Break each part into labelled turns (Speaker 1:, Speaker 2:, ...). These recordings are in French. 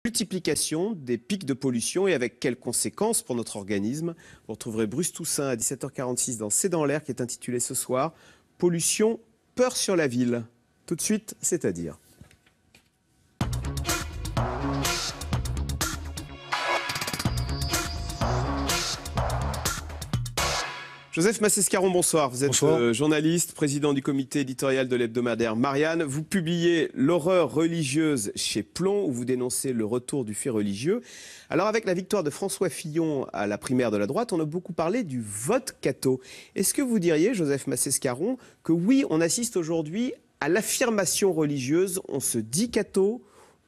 Speaker 1: Multiplication des pics de pollution et avec quelles conséquences pour notre organisme. Vous retrouverez Bruce Toussaint à 17h46 dans C'est dans l'air qui est intitulé ce soir « Pollution, peur sur la ville ». Tout de suite, c'est-à-dire. Joseph Massescaron, bonsoir. Vous êtes journaliste, président du comité éditorial de l'hebdomadaire Marianne. Vous publiez L'horreur religieuse chez Plomb, où vous dénoncez le retour du fait religieux. Alors, avec la victoire de François Fillon à la primaire de la droite, on a beaucoup parlé du vote catho. Est-ce que vous diriez, Joseph Massescaron, que oui, on assiste aujourd'hui à l'affirmation religieuse, on se dit catho,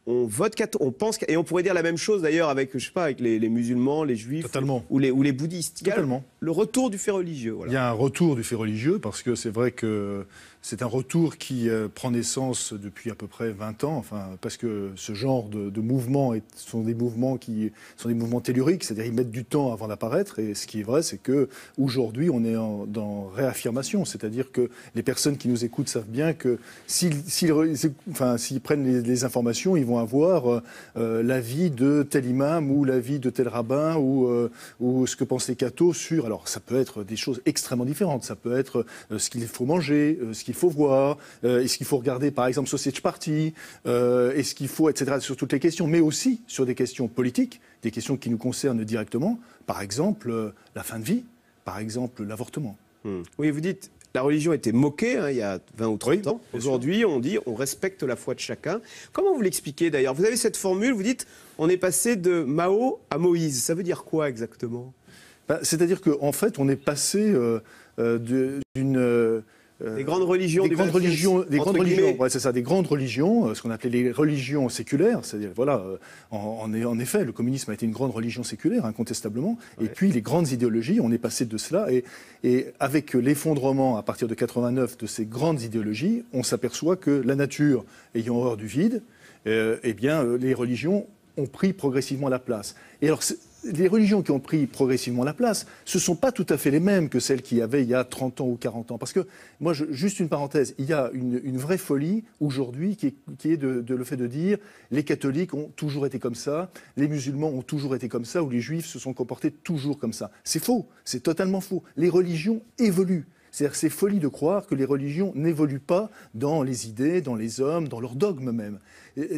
Speaker 1: on vote catho, on pense, et on pourrait dire la même chose d'ailleurs avec, je sais pas, avec les musulmans, les juifs ou les bouddhistes.
Speaker 2: Totalement.
Speaker 1: Le retour du fait religieux. Voilà.
Speaker 2: Il y a un retour du fait religieux parce que c'est vrai que c'est un retour qui prend naissance depuis à peu près 20 ans, parce que ce genre de mouvements sont des mouvements telluriques, c'est-à-dire ils mettent du temps avant d'apparaître. Et ce qui est vrai, c'est qu'aujourd'hui, on est dans réaffirmation, c'est-à-dire que les personnes qui nous écoutent savent bien que s'ils prennent les informations, ils vont avoir l'avis de tel imam ou l'avis de tel rabbin ou ce que pensent les cathos sur... Alors, ça peut être des choses extrêmement différentes. Ça peut être ce qu'il faut manger, ce qu'il faut voir, est-ce qu'il faut regarder, par exemple, Sausage Party, est-ce qu'il faut, etc., sur toutes les questions, mais aussi sur des questions politiques, des questions qui nous concernent directement, par exemple, la fin de vie, par exemple, l'avortement.
Speaker 1: Oui, vous dites... La religion était moquée il y a 20 ou 30 ans. Aujourd'hui, on dit on respecte la foi de chacun. Comment vous l'expliquez d'ailleurs? Vous avez cette formule, vous dites on est passé de Mao à Moïse. Ça veut dire quoi exactement?
Speaker 2: C'est-à-dire qu'en fait, on est passé d'une...
Speaker 1: Des grandes religions,
Speaker 2: des grandes religions, ce qu'on appelait les religions séculaires, c'est-à-dire, voilà, en effet, le communisme a été une grande religion séculaire, incontestablement, et puis les grandes idéologies, on est passé de cela, et avec l'effondrement, à partir de 89, de ces grandes idéologies, on s'aperçoit que la nature ayant horreur du vide, eh bien, les religions ont pris progressivement la place. Et alors, les religions qui ont pris progressivement la place, ce ne sont pas tout à fait les mêmes que celles qu'il y avait il y a 30 ans ou 40 ans. Parce que, moi, juste une parenthèse, il y a une vraie folie aujourd'hui qui est de le fait de dire les catholiques ont toujours été comme ça, les musulmans ont toujours été comme ça, ou les juifs se sont comportés toujours comme ça. C'est faux, c'est totalement faux. Les religions évoluent. C'est-à-dire que c'est folie de croire que les religions n'évoluent pas dans les idées, dans les hommes, dans leurs dogmes même.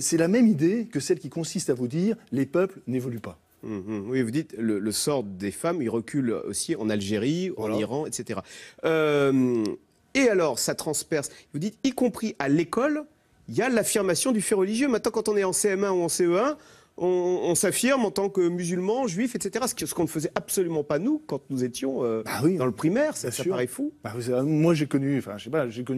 Speaker 2: C'est la même idée que celle qui consiste à vous dire les peuples n'évoluent pas.
Speaker 1: Oui, vous dites le sort des femmes, il recule aussi en Algérie, en Iran, etc. Et alors, ça transperce. Vous dites, y compris à l'école, il y a l'affirmation du fait religieux. Maintenant, quand on est en CM1 ou en CE1, on s'affirme en tant que musulman, juif, etc. Ce qu'on ne faisait absolument pas nous quand nous étions dans le primaire. Ça paraît fou.
Speaker 2: Moi, j'ai connu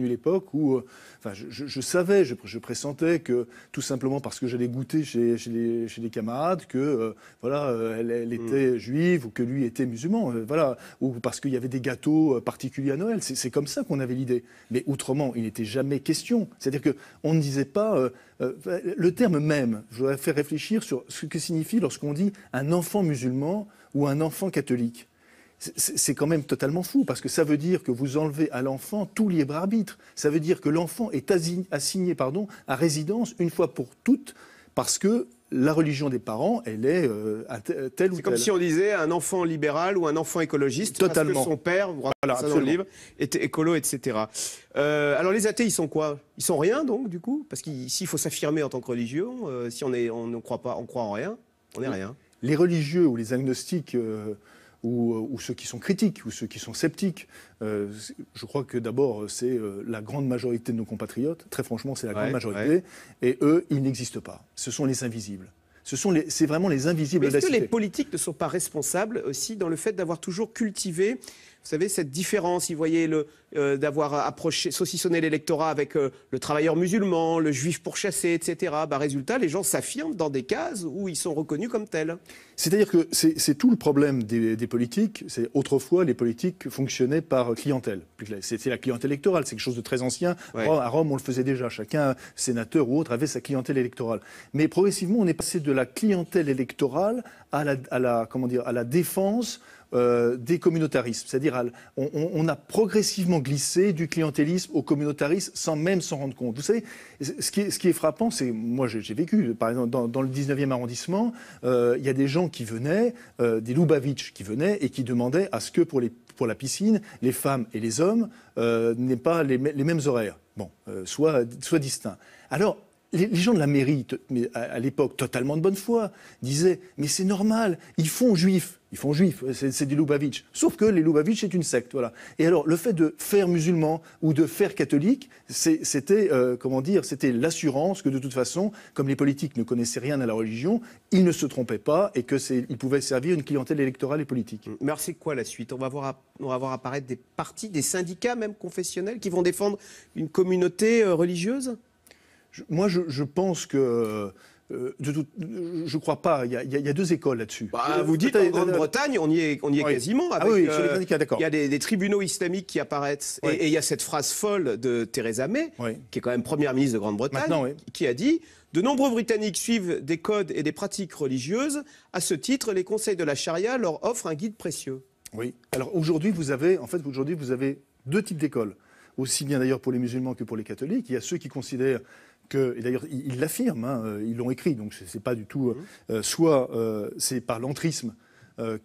Speaker 2: l'époque où je savais, je pressentais que tout simplement parce que j'allais goûter chez des camarades que elle était juive ou que lui était musulman, ou parce qu'il y avait des gâteaux particuliers à Noël. C'est comme ça qu'on avait l'idée. Mais autrement, il n'était jamais question. C'est-à-dire que on ne disait pas le terme même. Je voudrais faire réfléchir sur ce que signifie lorsqu'on dit un enfant musulman ou un enfant catholique. C'est quand même totalement fou, parce que ça veut dire que vous enlevez à l'enfant tout libre arbitre. Ça veut dire que l'enfant est assigné à résidence une fois pour toutes, parce que la religion des parents, elle est telle ou telle.
Speaker 1: C'est comme si on disait un enfant libéral ou un enfant écologiste,
Speaker 2: totalement.
Speaker 1: Parce que son père, ça dans le livre, était écolo, etc. Alors les athées, ils sont quoi? Ils sont rien, donc, du coup? Parce qu'ici, il faut s'affirmer en tant que religieux. Si on ne croit pas, on croit en rien, on n'est rien.
Speaker 2: Les religieux ou les agnostiques... ou ceux qui sont critiques, ou ceux qui sont sceptiques. Je crois que d'abord, c'est la grande majorité de nos compatriotes. Très franchement, c'est la grande majorité. Et eux, ils n'existent pas. Ce sont les invisibles. C'est vraiment les invisibles de la cité.
Speaker 1: Est-ce que les politiques ne sont pas responsables aussi dans le fait d'avoir toujours cultivé, vous savez, cette différence, vous voyez, d'avoir approché, saucissonné l'électorat avec le travailleur musulman, le juif pourchassé, etc. Résultat, les gens s'affirment dans des cases où ils sont reconnus comme tels.
Speaker 2: C'est-à-dire que c'est tout le problème des politiques. Autrefois, les politiques fonctionnaient par clientèle. C'était la clientèle électorale, c'est quelque chose de très ancien. À Rome, on le faisait déjà. Chacun, sénateur ou autre, avait sa clientèle électorale. Mais progressivement, on est passé de la clientèle électorale à la défense des communautarismes. C'est-à-dire, on a progressivement glissé du clientélisme au communautarisme sans même s'en rendre compte. Vous savez, ce qui est frappant, c'est, moi j'ai vécu, par exemple, dans le 19e arrondissement, il y a des gens qui venaient, des Lubavitch qui venaient et qui demandaient à ce que pour la piscine, les femmes et les hommes n'aient pas les mêmes horaires. Bon, soit distincts. Alors, les gens de la mairie, à l'époque totalement de bonne foi, disaient « mais c'est normal, ils font juifs, c'est des Lubavitch ». Sauf que les Lubavitch, c'est une secte, voilà. Et alors, le fait de faire musulman ou de faire catholique, c'était l'assurance que de toute façon, comme les politiques ne connaissaient rien à la religion, ils ne se trompaient pas et qu'ils pouvaient servir une clientèle électorale et politique.
Speaker 1: Mais alors c'est quoi la suite? On va voir apparaître des partis, des syndicats même confessionnels qui vont défendre une communauté religieuse?
Speaker 2: Moi, je pense que... je crois pas. Il y a deux écoles là-dessus.
Speaker 1: Vous dites en Grande-Bretagne, on y est oui. Quasiment. Avec,
Speaker 2: oui, sur les syndicats, d'accord.
Speaker 1: Il y a des tribunaux islamiques qui apparaissent. Oui. Et il y a cette phrase folle de Theresa May, qui est quand même première ministre de Grande-Bretagne, qui a dit « De nombreux Britanniques suivent des codes et des pratiques religieuses. À ce titre, les conseils de la charia leur offrent un guide précieux. » Oui. Alors aujourd'hui, vous avez deux types d'écoles. Aussi bien d'ailleurs pour les musulmans que pour les catholiques. Il y a ceux qui considèrent et d'ailleurs, ils l'affirment, ils l'ont écrit, donc c'est pas du tout... soit c'est par l'entrisme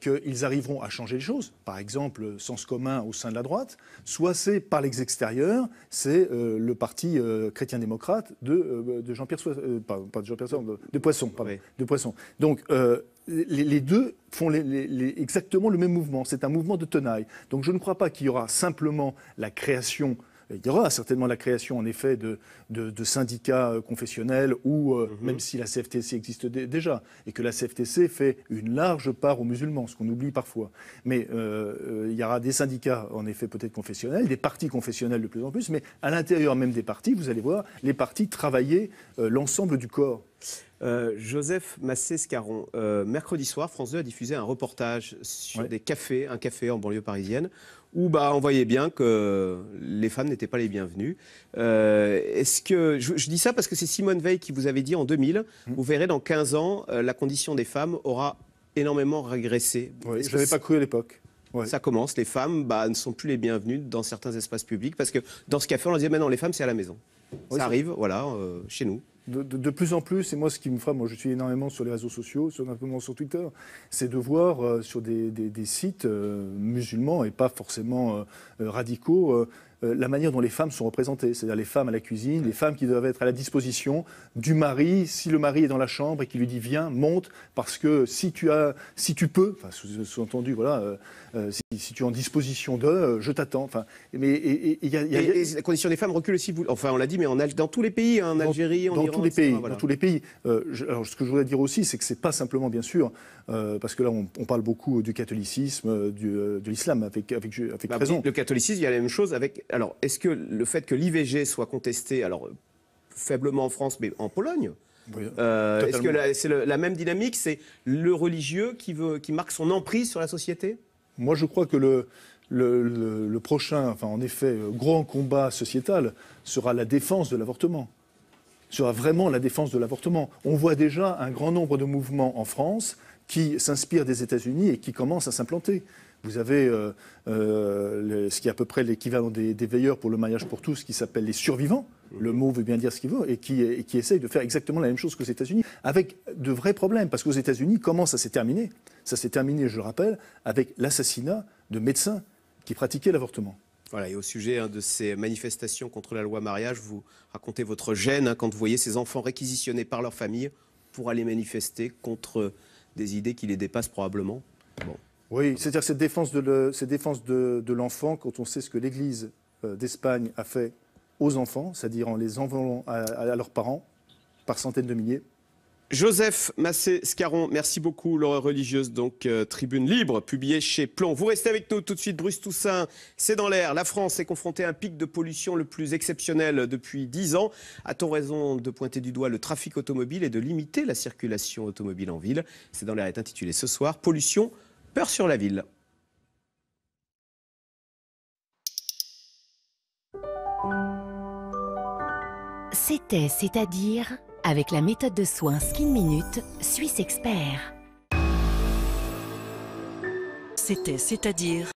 Speaker 1: qu'ils arriveront à changer les choses, par exemple, sens commun au sein de la droite, soit c'est par les extérieurs, c'est le parti chrétien-démocrate de Jean-Pierre pas de Jean-Pierre de Poisson, pardon, de Poisson. Donc, les deux font exactement le même mouvement, c'est un mouvement de tenaille. Donc je ne crois pas qu'il y aura simplement la création... Il y aura certainement la création, en effet, de syndicats confessionnels ou même si la CFTC existe déjà et que la CFTC fait une large part aux musulmans, ce qu'on oublie parfois. Mais il y aura des syndicats, en effet, peut-être confessionnels, des partis confessionnels de plus en plus, mais à l'intérieur même des partis, vous allez voir, les partis travailler l'ensemble du corps. Joseph Massé-Scaron, mercredi soir, France 2 a diffusé un reportage sur un café en banlieue parisienne, où on voyait bien que les femmes n'étaient pas les bienvenues. Est-ce que je dis ça parce que c'est Simone Veil qui vous avait dit en 2000, vous verrez dans 15 ans, la condition des femmes aura énormément régressé.
Speaker 2: Oui, je n'avais pas cru à l'époque.
Speaker 1: Ouais. Ça commence, les femmes ne sont plus les bienvenues dans certains espaces publics, parce que dans ce café, on leur disait, mais non, les femmes, c'est à la maison. Ça arrive, voilà, chez nous.
Speaker 2: De plus en plus, et moi ce qui me frappe, moi je suis énormément sur les réseaux sociaux, notamment sur Twitter, c'est de voir sur des sites musulmans et pas forcément radicaux, la manière dont les femmes sont représentées, c'est-à-dire les femmes à la cuisine, les femmes qui doivent être à la disposition du mari, si le mari est dans la chambre et qu'il lui dit viens, monte, parce que si tu peux, enfin sous-entendu, voilà, si tu es en disposition de, je t'attends. Enfin, et
Speaker 1: la condition des femmes recule aussi, enfin on l'a dit, mais dans tous les pays, en Algérie, en Iran,
Speaker 2: dans tous les pays. Alors ce que je voudrais dire aussi, c'est que c'est pas simplement, bien sûr, parce que là on parle beaucoup du catholicisme, de l'islam, avec raison.
Speaker 1: Le catholicisme, il y a la même chose avec... Alors, est-ce que le fait que l'IVG soit contesté, alors faiblement en France, mais en Pologne, est-ce que c'est la même dynamique? C'est le religieux qui marque son emprise sur la société?
Speaker 2: Moi, je crois que le prochain, enfin, en effet, grand combat sociétal sera la défense de l'avortement. Sera vraiment la défense de l'avortement. On voit déjà un grand nombre de mouvements en France qui s'inspirent des États-Unis et qui commencent à s'implanter. Vous avez ce qui est à peu près l'équivalent des veilleurs pour le mariage pour tous, qui s'appelle les survivants. Le mot veut bien dire ce qu'il veut, et qui essaye de faire exactement la même chose qu'aux États-Unis, avec de vrais problèmes. Parce qu'aux États-Unis, comment ça s'est terminé? Ça s'est terminé, je le rappelle, avec l'assassinat de médecins qui pratiquaient l'avortement.
Speaker 1: Voilà, et au sujet de ces manifestations contre la loi mariage, vous racontez votre gêne quand vous voyez ces enfants réquisitionnés par leur famille pour aller manifester contre des idées qui les dépassent probablement. Bon.
Speaker 2: Oui, c'est-à-dire cette défense de l'enfant, quand on sait ce que l'Église d'Espagne a fait aux enfants, c'est-à-dire en les envolant à leurs parents, par centaines de milliers.
Speaker 1: Joseph Massé-Scaron, merci beaucoup. L'horreur religieuse, donc Tribune Libre, publiée chez Plomb. Vous restez avec nous tout de suite. Bruce Toussaint, c'est dans l'air. La France est confrontée à un pic de pollution le plus exceptionnel depuis 10 ans. A-t-on raison de pointer du doigt le trafic automobile et de limiter la circulation automobile en ville? C'est dans l'air est intitulé ce soir, Pollution, peur sur la ville.
Speaker 3: C'était, c'est-à-dire, avec la méthode de soins Skin Minute, Suisse Expert.
Speaker 4: C'était, c'est-à-dire